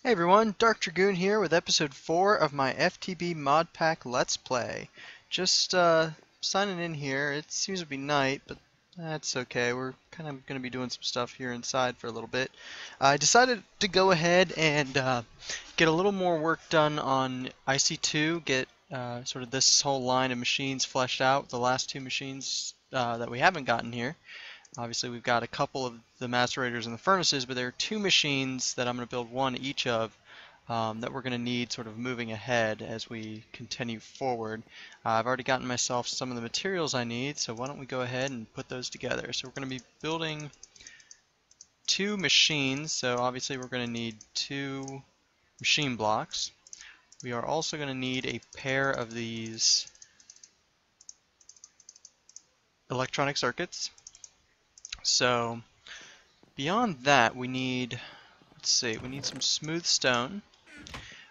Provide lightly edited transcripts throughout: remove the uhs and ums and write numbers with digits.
Hey everyone, DarkDragoon here with episode 4 of my FTB Modpack Let's Play. Just signing in here. It seems to be night, but that's okay. We're kind of going to be doing some stuff here inside for a little bit. I decided to go ahead and get a little more work done on IC2, get sort of this whole line of machines fleshed out, the last two machines that we haven't gotten here. Obviously, we've got a couple of the macerators and the furnaces, but there are two machines that I'm going to build one each of that we're going to need sort of moving ahead as we continue forward. I've already gotten myself some of the materials I need, so why don't we go ahead and put those together. So we're going to be building two machines, so obviously we're going to need two machine blocks. We are also going to need a pair of these electronic circuits. So beyond that, we need, we need some smooth stone.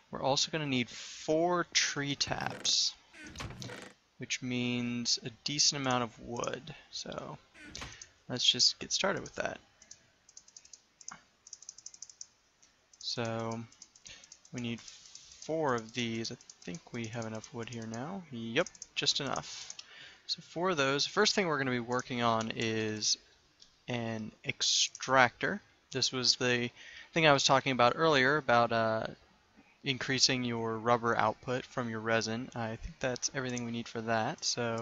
We're also going to need 4 tree taps, which means a decent amount of wood. So let's just get started with that. So we need 4 of these. I think we have enough wood here now. Yep, just enough. So 4 of those. First thing we're going to be working on is an extractor. This was the thing I was talking about earlier about increasing your rubber output from your resin. I think that's everything we need for that, so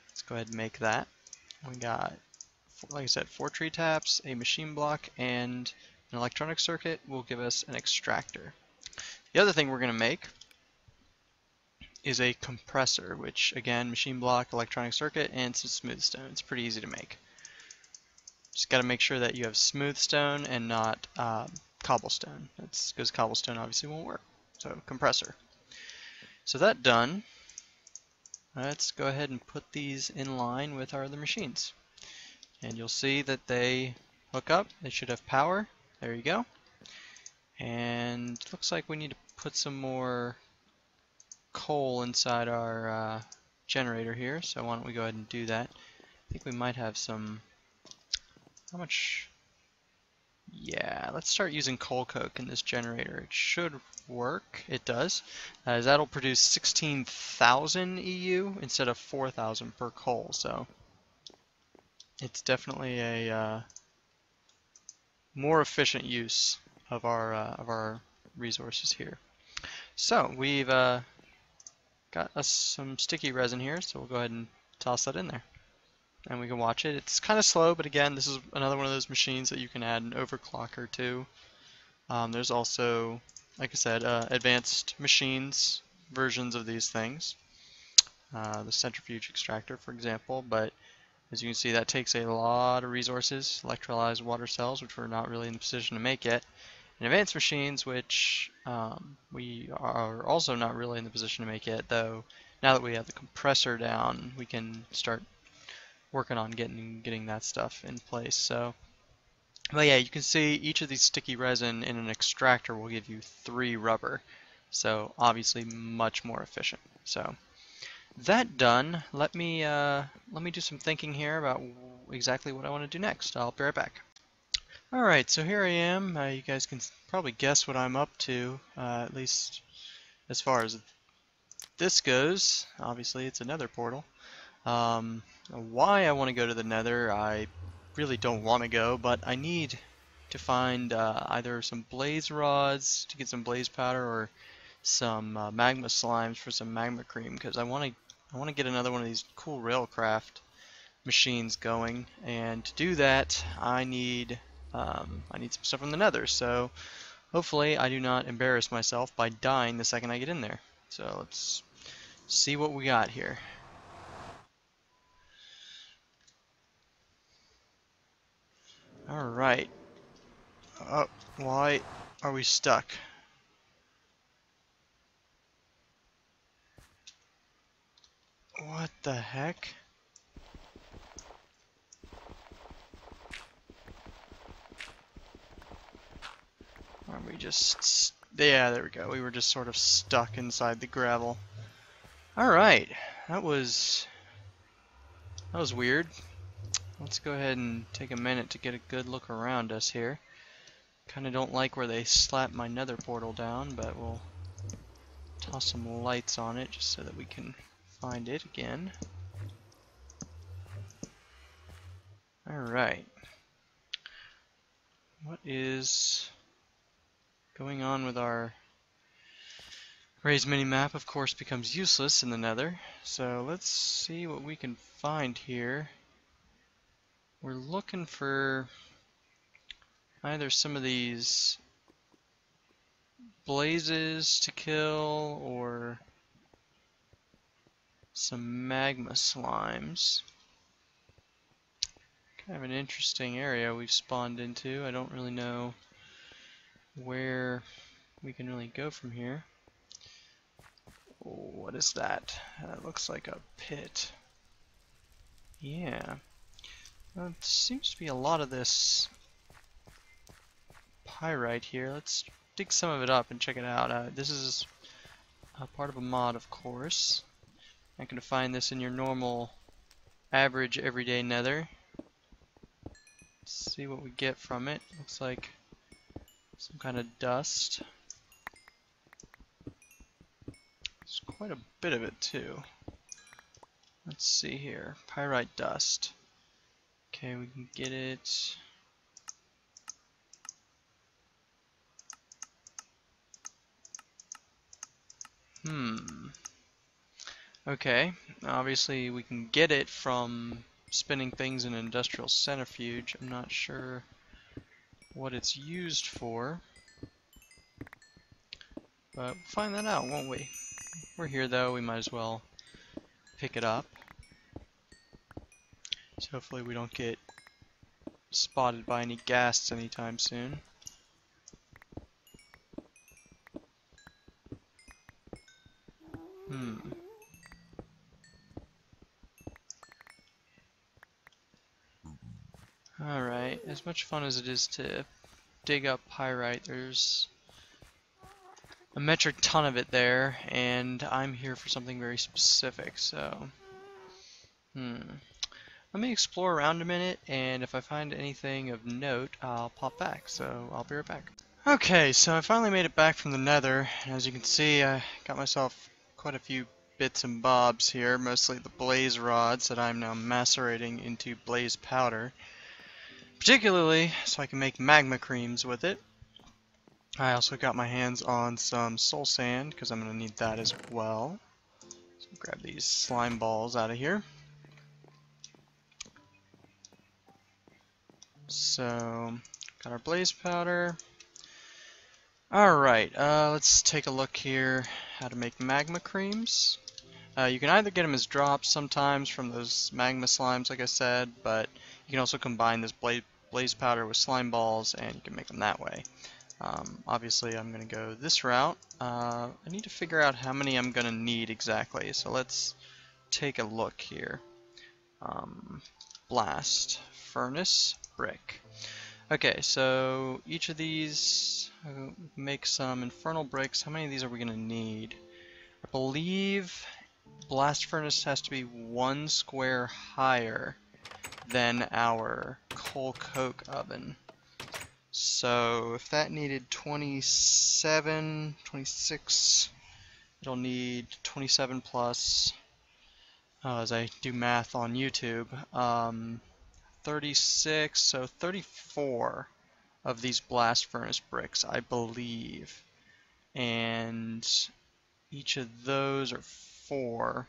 let's go ahead and make that. We got, like I said, 4 tree taps, a machine block, and an electronic circuit will give us an extractor. The other thing we're going to make is a compressor, which again, machine block, electronic circuit, and some smooth stone. It's pretty easy to make. Just got to make sure that you have smooth stone and not cobblestone. That's because cobblestone obviously won't work. So compressor. So that done, let's go ahead and put these in line with our other machines. And you'll see that they hook up. They should have power. There you go. And it looks like we need to put some more coal inside our generator here. So why don't we go ahead and do that. I think we might have some. How much? Yeah, let's start using coal coke in this generator. It should work. It does. That'll produce 16,000 EU instead of 4,000 per coal. So it's definitely a more efficient use of our resources here. So we've got us some sticky resin here, so we'll go ahead and toss that in there. And we can watch it. It's kind of slow, but again, this is another one of those machines that you can add an overclocker to. There's also, like I said, advanced machines versions of these things. The centrifuge extractor, for example, but as you can see, that takes a lot of resources. Electrolyzed water cells, which we're not really in the position to make yet. And advanced machines, which we are also not really in the position to make yet, though now that we have the compressor down, we can start working on getting that stuff in place. So, but yeah, you can see each of these sticky resin in an extractor will give you 3 rubber. So obviously much more efficient. So that done, let me do some thinking here about exactly what I want to do next. I'll be right back. Alright, so here I am. You guys can probably guess what I'm up to, at least as far as this goes. Obviously it's a Nether portal. Why I want to go to the Nether, I really don't want to go, but I need to find either some blaze rods to get some blaze powder or some magma slimes for some magma cream, because I want to get another one of these cool Railcraft machines going, and to do that I need some stuff from the Nether. So hopefully I do not embarrass myself by dying the second I get in there. So let's see what we got here. Alright. Oh, why are we stuck? What the heck? Are we just... Yeah, there we go. We were just sort of stuck inside the gravel. Alright. That was weird. Let's go ahead and take a minute to get a good look around us here. Kinda don't like where they slapped my nether portal down, but we'll toss some lights on it just so that we can find it again. Alright. What is going on with our raised mini-map? Of course becomes useless in the nether. So let's see what we can find here. We're looking for either some of these blazes to kill or some magma slimes. Kind of an interesting area we've spawned into. I don't really know where we can really go from here. Oh, what is that? That looks like a pit. Yeah. Well, it seems to be a lot of this pyrite here. Let's dig some of it up and check it out. This is a part of a mod, of course. Not going to find this in your normal, average, everyday nether. Let's see what we get from it. Looks like some kind of dust. There's quite a bit of it too. Let's see here. Pyrite dust. Okay, we can get it. Okay, obviously we can get it from spinning things in an industrial centrifuge. I'm not sure what it's used for, but we'll find that out, won't we? We're here though, we might as well pick it up. So hopefully we don't get spotted by any ghasts anytime soon. Alright, as much fun as it is to dig up pyrite, there's a metric ton of it there, and I'm here for something very specific, so let me explore around a minute, and if I find anything of note, I'll pop back, so I'll be right back. Okay, so I finally made it back from the nether, and as you can see, I got myself quite a few bits and bobs here, mostly the blaze rods that I'm now macerating into blaze powder, particularly so I can make magma creams with it. I also got my hands on some soul sand, because I'm going to need that as well. So grab these slime balls out of here. So, got our blaze powder. Alright, let's take a look here how to make magma creams. You can either get them as drops sometimes from those magma slimes like I said, but you can also combine this blaze powder with slime balls and you can make them that way. Obviously I'm going to go this route. I need to figure out how many I'm going to need exactly, so let's take a look here. Blast, furnace, brick. Okay, so each of these make some infernal bricks. How many of these are we going to need? I believe blast furnace has to be 1 square higher than our coal coke oven. So if that needed 27, 26, it'll need 27 plus, as I do math on YouTube, 36, so 34 of these blast furnace bricks, I believe. And each of those are 4.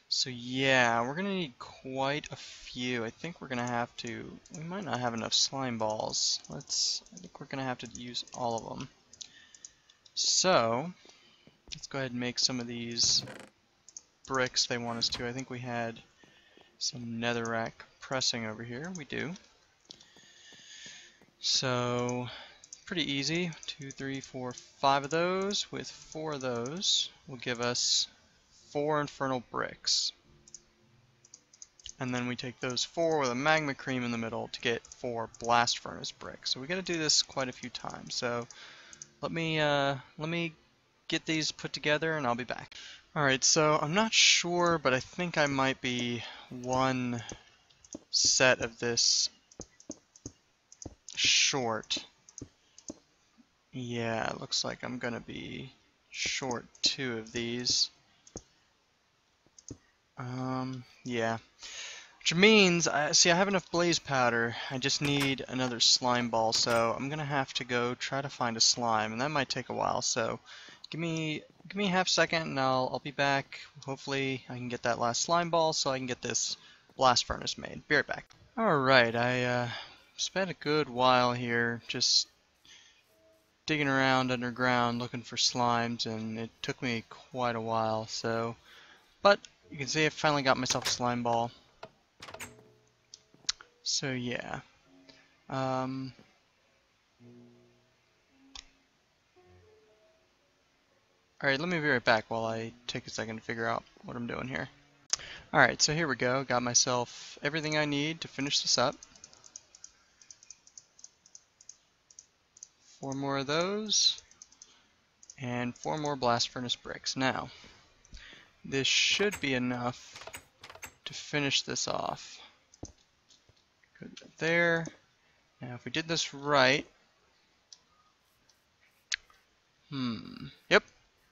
So yeah, we're going to need quite a few. I think we're going to have to, we might not have enough slime balls. I think we're going to have to use all of them. So, let's go ahead and make some of these bricks they want us to. I think we had some netherrack pressing over here. We do. So, pretty easy. 2, 3, 4, 5 of those with 4 of those will give us 4 infernal bricks. And then we take those 4 with a magma cream in the middle to get 4 blast furnace bricks. So we got to do this quite a few times. So let me get these put together and I'll be back. Alright, so I'm not sure, but I think I might be one set of this short. Yeah, it looks like I'm gonna be short 2 of these. Yeah. Which means, I have enough blaze powder. I just need another slime ball, so I'm gonna have to go try to find a slime, and that might take a while. So, give me half a second, and I'll be back. Hopefully, I can get that last slime ball, so I can get this blast furnace made. Be right back. All right, I spent a good while here just digging around underground looking for slimes, and it took me quite a while. So, but you can see I finally got myself a slime ball. So yeah. Alright, let me be right back while I take a second to figure out what I'm doing here. Alright, so here we go. Got myself everything I need to finish this up. 4 more of those. And 4 more blast furnace bricks. Now, this should be enough to finish this off. Good there. Now, if we did this right... Yep,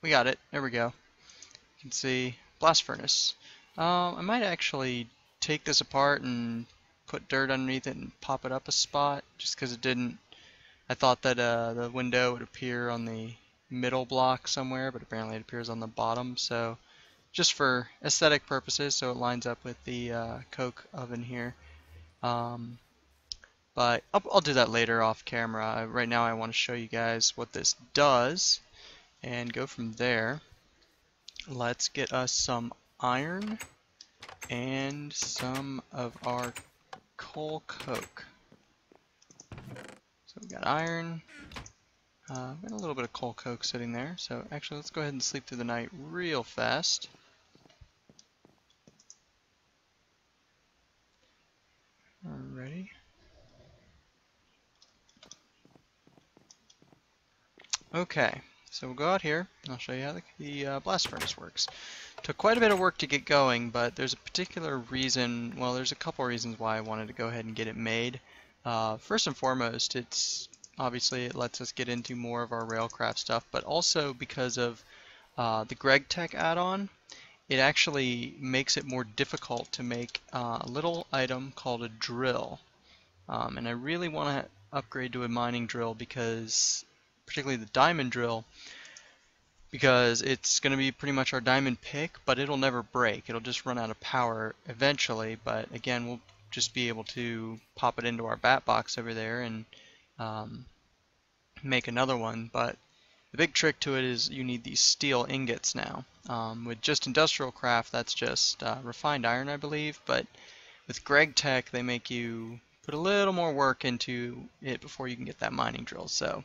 we got it. There we go. You can see blast furnace. I might actually take this apart and put dirt underneath it and pop it up a spot, just because it didn't. I thought that the window would appear on the middle block somewhere, but apparently it appears on the bottom. So just for aesthetic purposes, so it lines up with the coke oven here. But I'll do that later off camera. Right now I want to show you guys what this does and go from there. Let's get us some iron and some of our coal coke. So we got iron, got a little bit of coal coke sitting there. So actually let's go ahead and sleep through the night real fast. Alrighty. Okay, so we'll go out here and I'll show you how the blast furnace works. Took quite a bit of work to get going, but there's a particular reason, well, there's a couple reasons why I wanted to go ahead and get it made. First and foremost, obviously it lets us get into more of our Railcraft stuff, but also because of the GregTech add-on, it actually makes it more difficult to make a little item called a drill. And I really want to upgrade to a mining drill, because particularly the diamond drill, because it's going to be pretty much our diamond pick, but it'll never break. It'll just run out of power eventually, but again, we'll just be able to pop it into our bat box over there and make another one. But the big trick to it is you need these steel ingots now. With just industrial craft, that's just refined iron, I believe, but with GregTech, they make you put a little more work into it before you can get that mining drill. So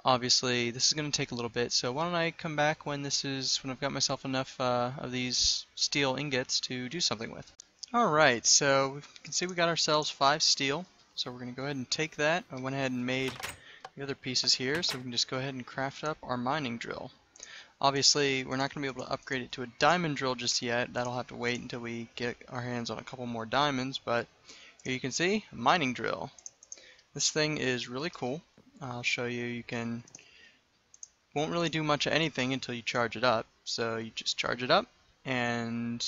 obviously this is going to take a little bit, so why don't I come back when I've got myself enough of these steel ingots to do something with. Alright, so you can see we got ourselves 5 steel, so we're going to go ahead and take that. I went ahead and made the other pieces here, so we can just go ahead and craft up our mining drill. Obviously we're not going to be able to upgrade it to a diamond drill just yet. That'll have to wait until we get our hands on a couple more diamonds, but here you can see a mining drill. This thing is really cool. I'll show you. Won't really do much of anything until you charge it up. So you just charge it up, and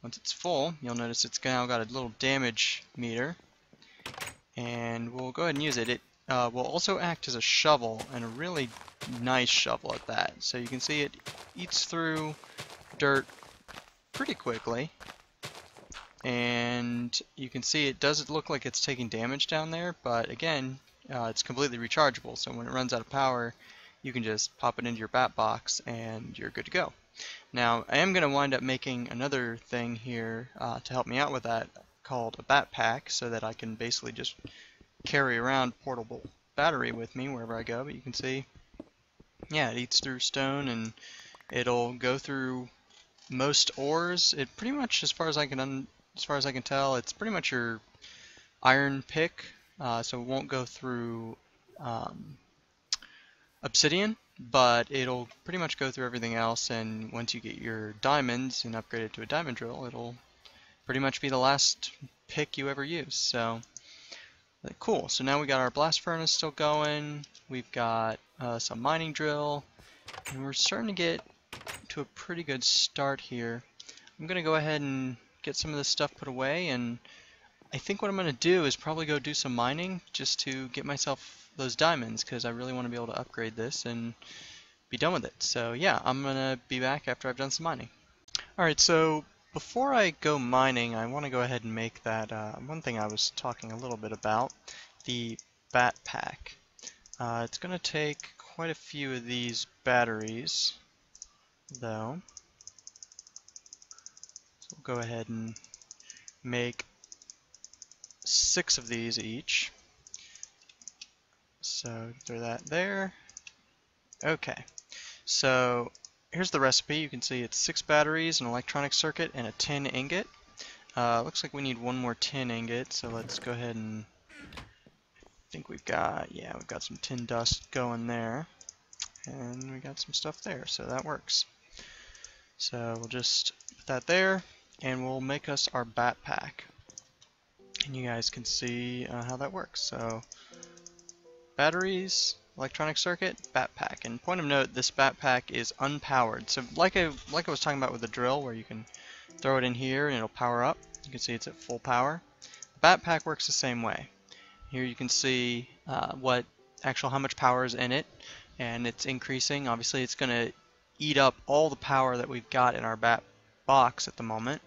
once it's full, you'll notice it's now got a little damage meter, and we'll go ahead and use it. It will also act as a shovel, and a really nice shovel at that. So you can see it eats through dirt pretty quickly, and you can see it does look like it's taking damage down there, but again, it's completely rechargeable, so when it runs out of power, you can just pop it into your bat box and you're good to go. Now, I am going to wind up making another thing here to help me out with that, called a bat pack, so that I can basically just carry around portable battery with me wherever I go. But you can see, yeah, it eats through stone, and it'll go through most ores. It pretty much, as far as I can tell, it's pretty much your iron pick. So it won't go through obsidian, but it'll pretty much go through everything else, and once you get your diamonds and upgrade it to a diamond drill, it'll pretty much be the last pick you ever use. So Cool, so now we got our blast furnace still going, we've got some mining drill, and we're starting to get to a pretty good start here. I'm going to go ahead and get some of this stuff put away, and I think what I'm going to do is probably go do some mining just to get myself those diamonds, because I really want to be able to upgrade this and be done with it. So yeah, I'm going to be back after I've done some mining. Alright, so before I go mining, I want to go ahead and make that one thing I was talking a little bit about, the bat pack. It's going to take quite a few of these batteries, though. So we'll go ahead and make 6 of these each. So throw that there. Okay, so here's the recipe. You can see it's 6 batteries, an electronic circuit, and a tin ingot. Looks like we need one more tin ingot, so let's go ahead and I think we've got some tin dust going there, and we got some stuff there, so that works. So we'll just put that there, and we'll make us our bat pack. And you guys can see how that works. So batteries, electronic circuit, bat pack. And point of note, this bat pack is unpowered. So like I was talking about with the drill, where you can throw it in here and it'll power up. You can see it's at full power. The bat pack works the same way. Here you can see how much power is in it, and it's increasing. Obviously it's going to eat up all the power that we've got in our bat box at the moment.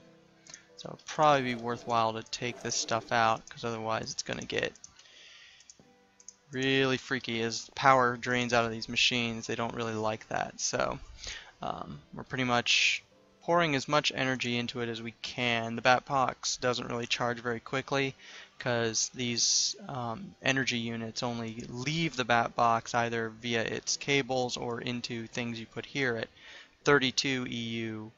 So it'll probably be worthwhile to take this stuff out, because otherwise it's going to get really freaky as power drains out of these machines. They don't really like that. So we're pretty much pouring as much energy into it as we can. The bat box doesn't really charge very quickly, because these energy units only leave the bat box either via its cables or into things you put here at 32 EU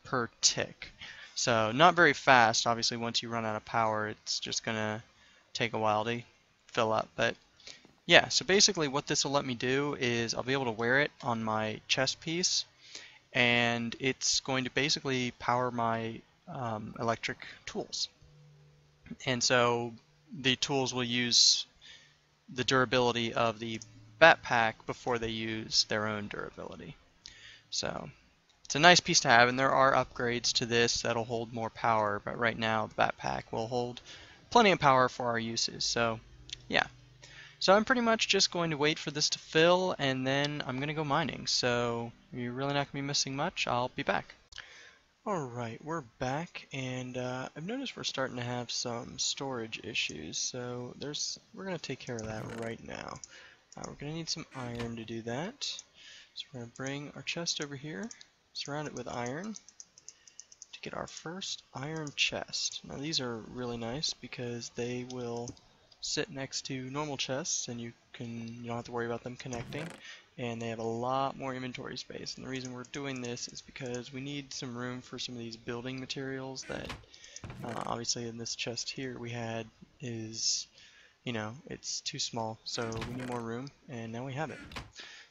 per tick. So not very fast. Obviously once you run out of power, it's just gonna take a while to fill up. But yeah, so basically what this will let me do is I'll be able to wear it on my chest piece, and it's going to basically power my electric tools. And so the tools will use the durability of the bat pack before they use their own durability. So it's a nice piece to have, and there are upgrades to this that'll hold more power, but right now the bat pack will hold plenty of power for our uses. So yeah. So I'm pretty much just going to wait for this to fill, and then I'm going to go mining. So you're really not going to be missing much. I'll be back. Alright, we're back, and I've noticed we're starting to have some storage issues, so we're going to take care of that right now. We're going to need some iron to do that. So we're going to bring our chest over here, surround it with iron, to get our first iron chest. Now these are really nice because they will sit next to normal chests, and you don't have to worry about them connecting, and they have a lot more inventory space. And the reason we're doing this is because we need some room for some of these building materials that obviously in this chest here we had is, it's too small, so we need more room, and now we have it.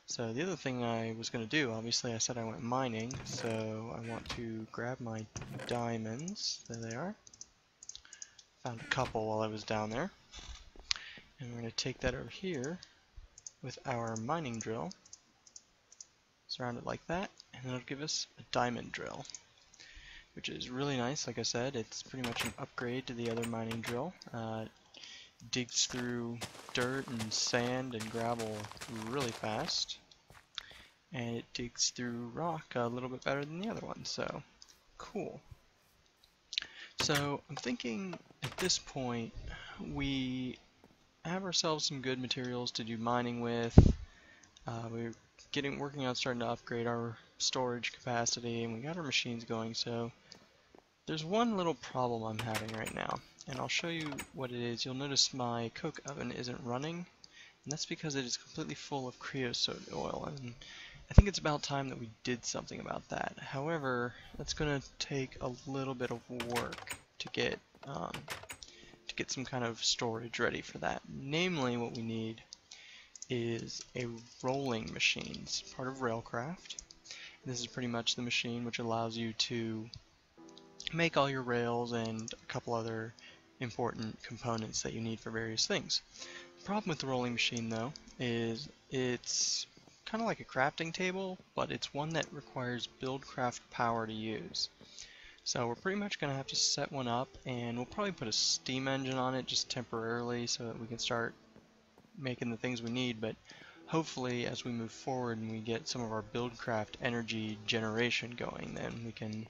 So the other thing I was going to do, obviously I said I went mining, so I want to grab my diamonds. There they are. Found a couple while I was down there. And we're going to take that over here with our mining drill, surround it like that, and it'll give us a diamond drill, which is really nice. Like I said, it's pretty much an upgrade to the other mining drill. It digs through dirt and sand and gravel really fast, and it digs through rock a little bit better than the other one, so cool. So I'm thinking at this point we have ourselves some good materials to do mining with. We're working on starting to upgrade our storage capacity, and we got our machines going. So there's one little problem I'm having right now, and I'll show you what it is. You'll notice my coke oven isn't running, and that's because it is completely full of creosote oil, and I think it's about time that we did something about that. However, that's going to take a little bit of work to get some kind of storage ready for that. Namely, what we need is a rolling machine. It's part of Railcraft. This is pretty much the machine which allows you to make all your rails and a couple other important components that you need for various things. The problem with the rolling machine, though, is it's kind of like a crafting table, but it's one that requires Buildcraft power to use. So we're pretty much going to have to set one up, and we'll probably put a steam engine on it just temporarily so that we can start making the things we need, but hopefully as we move forward and we get some of our Buildcraft energy generation going, then we can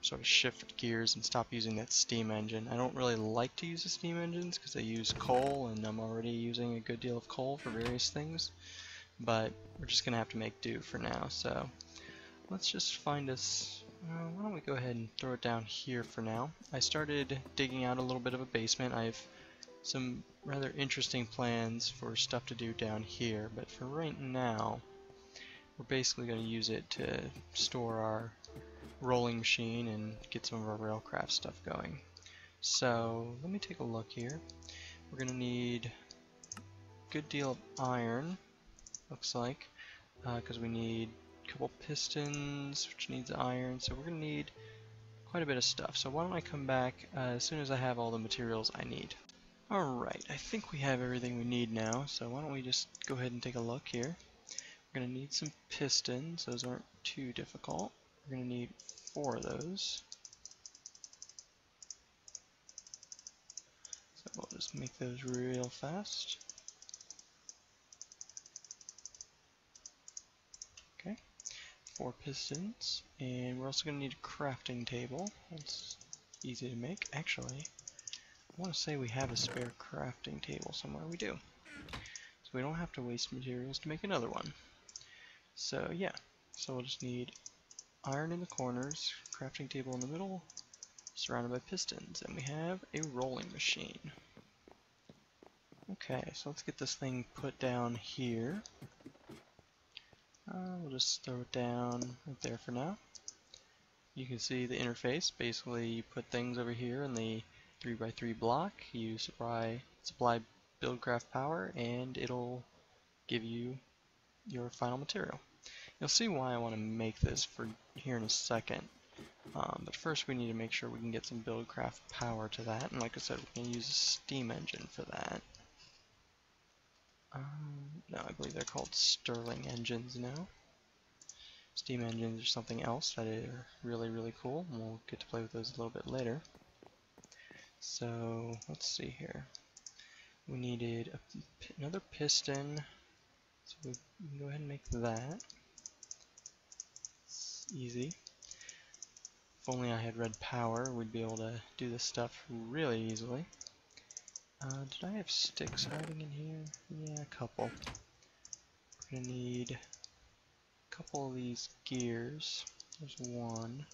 sort of shift gears and stop using that steam engine. I don't really like to use the steam engines because they use coal, and I'm already using a good deal of coal for various things, but we're just going to have to make do for now. So let's just find us, why don't we go ahead and throw it down here for now. I started digging out a little bit of a basement. I have some rather interesting plans for stuff to do down here, but for right now we're basically going to use it to store our rolling machine and get some of our Railcraft stuff going. So let me take a look here. We're going to need a good deal of iron, looks like, because we need a couple pistons, which needs iron, so we're going to need quite a bit of stuff. So why don't I come back as soon as I have all the materials I need. Alright, I think we have everything we need now, so why don't we just go ahead and take a look here. We're going to need some pistons, those aren't too difficult. We're going to need 4 of those. So we'll just make those real fast. Okay, 4 pistons, and we're also going to need a crafting table. That's easy to make. Actually, I want to say we have a spare crafting table somewhere. We do. So we don't have to waste materials to make another one. So yeah, so we'll just need iron in the corners, crafting table in the middle, surrounded by pistons, and we have a rolling machine. Okay, so let's get this thing put down here. We'll just throw it down right there for now. You can see the interface. Basically, you put things over here in the 3x3 block, you supply Buildcraft power, and it'll give you your final material. You'll see why I want to make this for here in a second, but first we need to make sure we can get some Buildcraft power to that, and like I said, we're going to use a steam engine for that. No, I believe they're called Stirling engines now. Steam engines are something else that are really, really cool, and we'll get to play with those a little bit later. So, let's see here. We needed another piston, so we can go ahead and make that. It's easy. If only I had red power, we'd be able to do this stuff really easily. Did I have sticks hiding in here? Yeah, a couple. We're going to need a couple of these gears. There's one.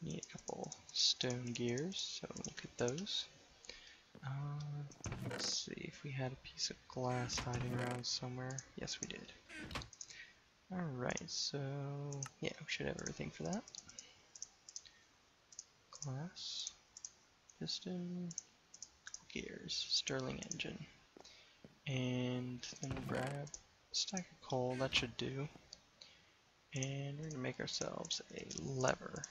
Need a couple stone gears, so we'll get those. Let's see if we had a piece of glass hiding around somewhere. Yes, we did. Alright, so yeah, we should have everything for that. Glass, piston, gears, Stirling engine. And then we'll grab a stack of coal, that should do. And we're going to make ourselves a lever.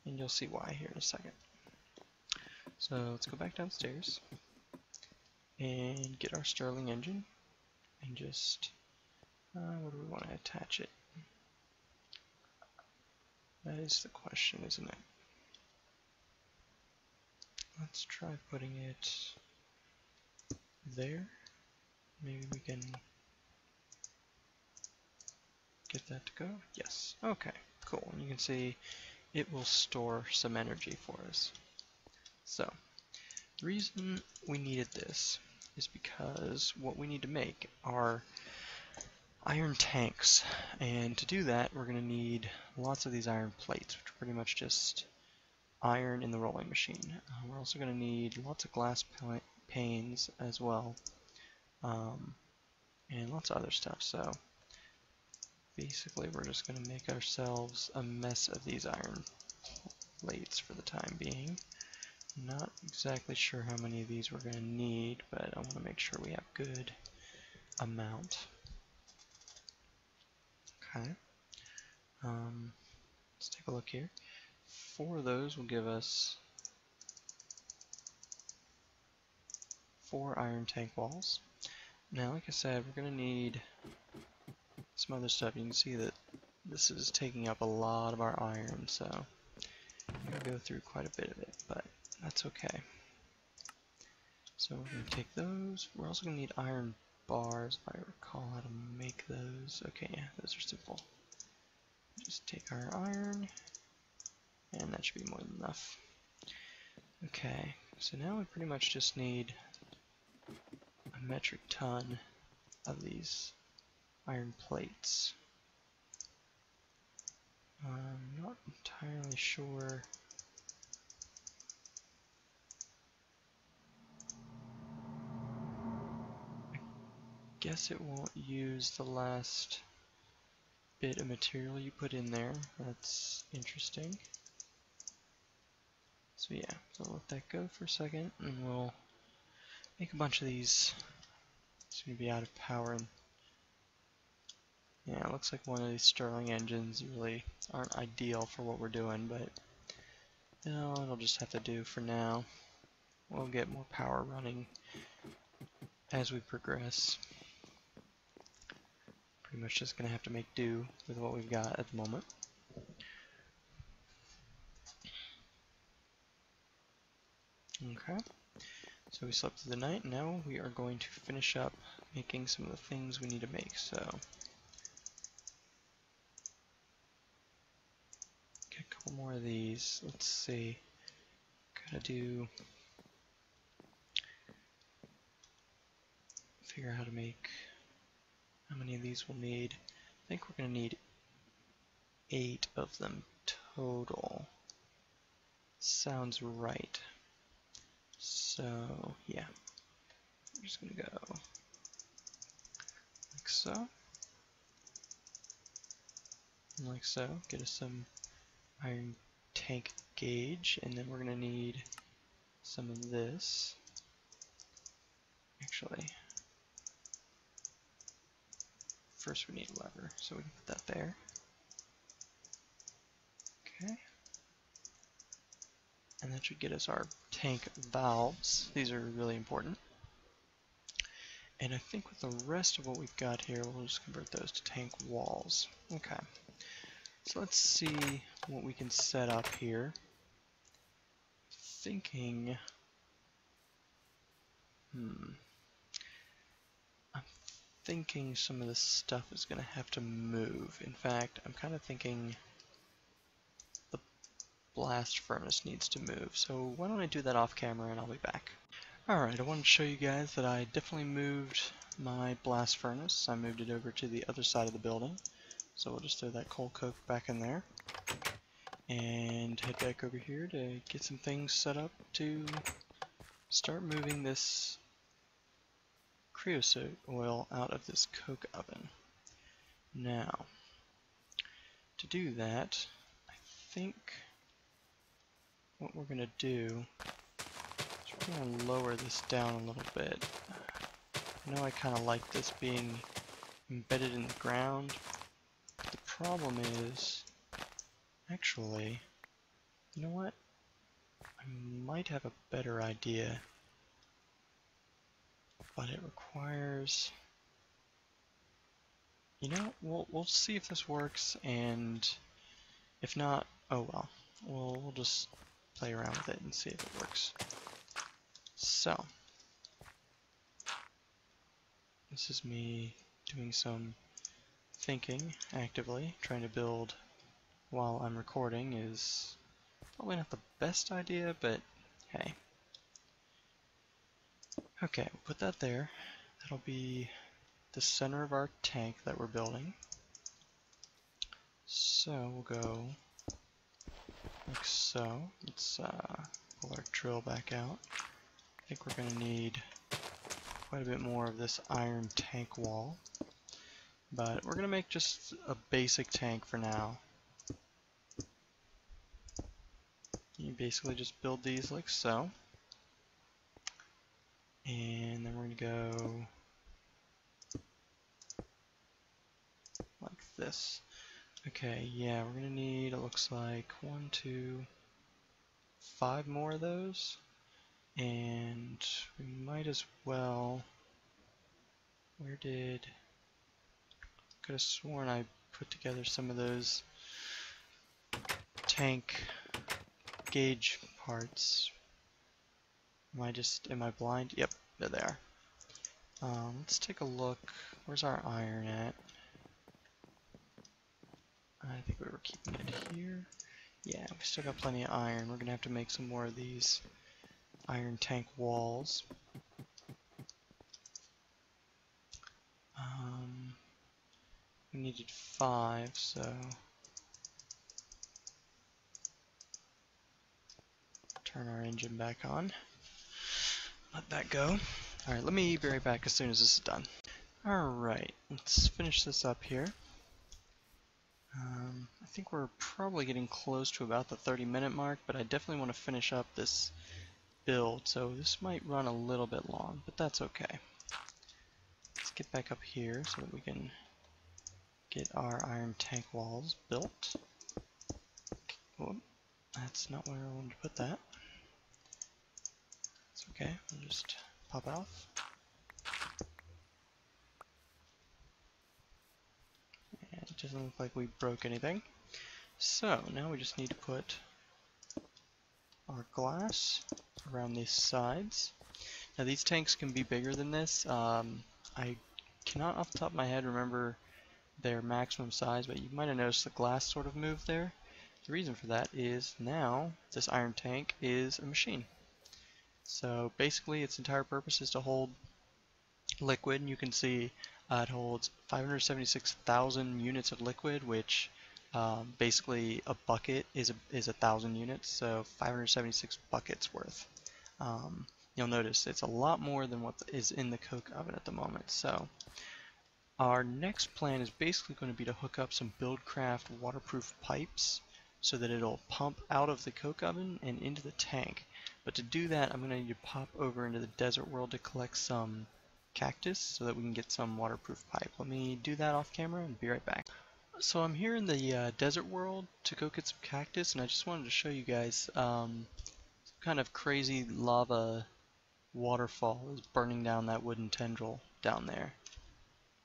And you'll see why here in a second. So let's go back downstairs and get our Stirling engine and just, where do we want to attach it? That is the question, isn't it? Let's try putting it there. Maybe we can get that to go. Yes. Okay, cool. And you can see it will store some energy for us. So, the reason we needed this is because what we need to make are iron tanks, and to do that we're going to need lots of these iron plates, which are pretty much just iron in the rolling machine. We're also going to need lots of glass panes as well, and lots of other stuff. So basically we're just going to make ourselves a mess of these iron plates for the time being. Not exactly sure how many of these we're going to need, but I want to make sure we have good amount. Okay. Let's take a look here. 4 of those will give us 4 iron tank walls. Now, like I said, we're going to need some other stuff. You can see that this is taking up a lot of our iron, so I'm going to go through quite a bit of it, but that's okay. So we're going to take those. We're also going to need iron bars, if I recall how to make those. Okay, yeah, those are simple. Just take our iron, and that should be more than enough. Okay, so now we pretty much just need a metric ton of these iron plates. I'm not entirely sure. I guess it won't use the last bit of material you put in there. That's interesting. So yeah, so I'll let that go for a second, and we'll make a bunch of these. It's going to be out of power. And yeah, it looks like one of these Stirling engines really aren't ideal for what we're doing, but you know, it'll just have to do for now. We'll get more power running as we progress. Pretty much just going to have to make do with what we've got at the moment. Okay, so we slept through the night, and now we are going to finish up making some of the things we need to make. So, get a couple more of these. Let's see. Gotta figure out how to make, how many of these we'll need. I think we're gonna need 8 of them total. Sounds right. So, yeah. I'm just gonna go like so. And like so. Get us some iron tank gauge, and then we're gonna need some of this. Actually, first we need a lever, so we can put that there. Okay. And that should get us our tank valves. These are really important. And I think with the rest of what we've got here, we'll just convert those to tank walls. Okay. So let's see what we can set up here. Thinking, I'm thinking some of this stuff is going to have to move. In fact, I'm kind of thinking the blast furnace needs to move. So why don't I do that off camera and I'll be back. Alright, I wanted to show you guys that I definitely moved my blast furnace. I moved it over to the other side of the building. So we'll just throw that coal coke back in there. And head back over here to get some things set up to start moving this creosote oil out of this coke oven. Now, to do that, I think what we're going to do is we're going to lower this down a little bit. I know I kind of like this being embedded in the ground. The problem is, actually, you know what? I might have a better idea, but it requires, you know, we'll see if this works, and if not, oh well. We'll just play around with it and see if it works. So, this is me doing some thinking actively. Trying to build while I'm recording is probably not the best idea, but hey. Okay, we'll put that there. That'll be the center of our tank that we're building. So we'll go like so. Let's pull our drill back out. I think we're going to need quite a bit more of this iron tank wall. But we're going to make just a basic tank for now. You basically just build these like so. And then we're going to go like this. Okay, yeah, we're gonna need, it looks like, 1, 2, 5 more of those. And we might as well, could have sworn I put together some of those tank gauge parts. Am I blind? Yep, there they are. Let's take a look. Where's our iron at? I think we were keeping it here. Yeah, we still got plenty of iron. We're gonna have to make some more of these iron tank walls. We needed 5, so turn our engine back on. Let that go. Alright, let me be right back as soon as this is done. Alright, let's finish this up here. I think we're probably getting close to about the 30-minute mark, but I definitely want to finish up this build, so this might run a little bit long, but that's okay. Let's get back up here so that we can get our iron tank walls built. Oh, that's not where I wanted to put that. It's okay, we'll just pop it off. And it doesn't look like we broke anything. So now we just need to put our glass around these sides. Now these tanks can be bigger than this. I cannot off the top of my head remember their maximum size, but you might have noticed the glass sort of moved there. The reason for that is now this iron tank is a machine. So basically its entire purpose is to hold liquid, and you can see it holds 576,000 units of liquid, which basically a bucket is 1,000 units, so 576 buckets worth. You'll notice it's a lot more than what is in the coke oven at the moment. So our next plan is basically going to be to hook up some BuildCraft waterproof pipes so that it'll pump out of the coke oven and into the tank. But to do that, I'm going to need to pop over into the desert world to collect some cactus so that we can get some waterproof pipe. Let me do that off camera and be right back. So I'm here in the desert world to go get some cactus, and I just wanted to show you guys some kind of crazy lava waterfall is burning down that wooden tendril down there.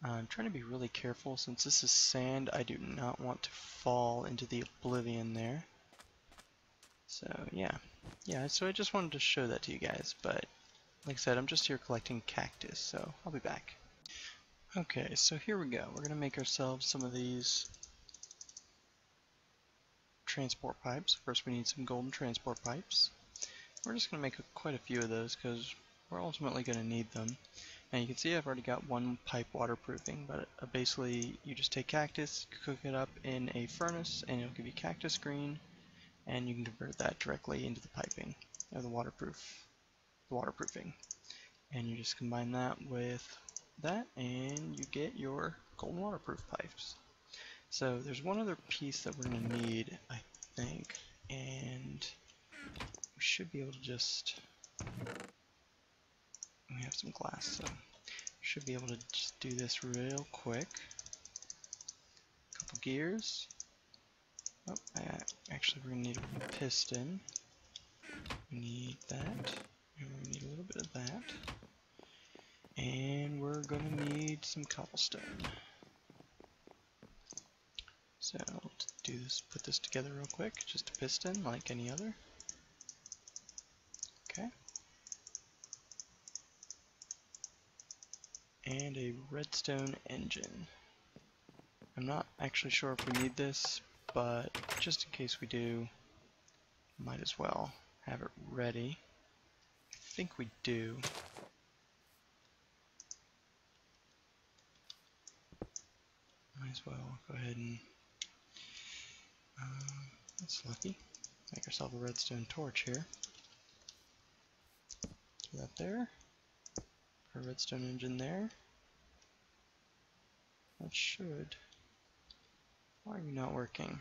I'm trying to be really careful since this is sand. I do not want to fall into the oblivion there. So yeah, so I just wanted to show that to you guys, but like I said, I'm just here collecting cactus, so I'll be back. Okay, so here we go. We're going to make ourselves some of these transport pipes. First we need some golden transport pipes. We're just going to make quite a few of those because we're ultimately going to need them. And you can see I've already got one pipe waterproofing, but basically you just take cactus, cook it up in a furnace, and it'll give you cactus green, and you can convert that directly into the piping, or the waterproofing. And you just combine that with that, and you get your golden waterproof pipes. So there's one other piece that we're going to need, I think, and we should be able to just, we have some glass, so we should be able to just do this real quick. Couple gears. Oh, actually we're going to need a piston. We need that, and we need a little bit of that. And we're going to need some cobblestone. So let's do this, put this together real quick, just a piston like any other. Okay. And a redstone engine. I'm not actually sure if we need this, but just in case we do, might as well have it ready. I think we do. Might as well go ahead and, that's lucky, make ourselves a redstone torch here. Do that there. Our redstone engine there. That should. Why are you not working?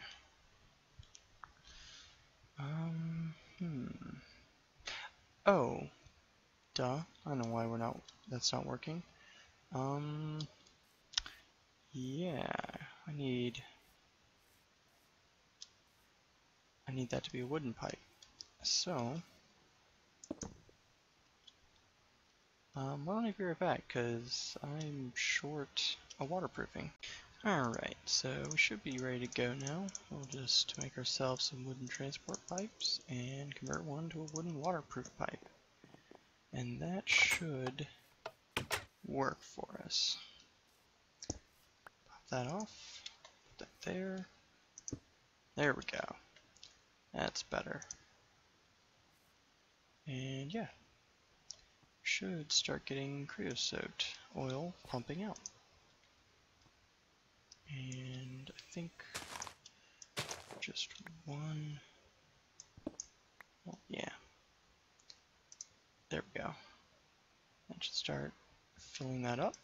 Oh, duh. I know why that's not working. Yeah, I need need that to be a wooden pipe. So, why don't I be right back, because I'm short a waterproofing. Alright, so we should be ready to go now. We'll just make ourselves some wooden transport pipes and convert one to a wooden waterproof pipe. And that should work for us. Pop that off, put that there. There we go. That's better. And yeah, should start getting creosote oil pumping out. And I think just one, well, yeah, there we go. That should start filling that up.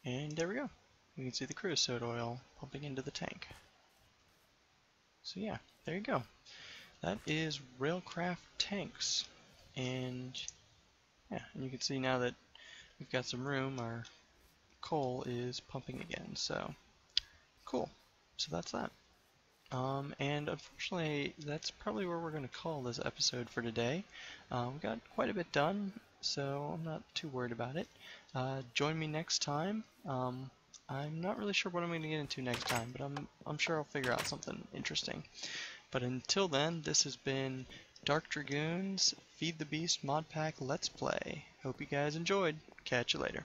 And there we go. We can see the creosote oil pumping into the tank. So yeah, there you go. That is Railcraft tanks. And yeah, and you can see now that we've got some room, our coal is pumping again. So cool. So that's that. And unfortunately, that's probably where we're going to call this episode for today. We got quite a bit done, so I'm not too worried about it. Join me next time. I'm not really sure what I'm going to get into next time, but I'm sure I'll figure out something interesting. But until then, this has been DarkDragoon's Feed the Beast Modpack Let's Play. Hope you guys enjoyed. Catch you later.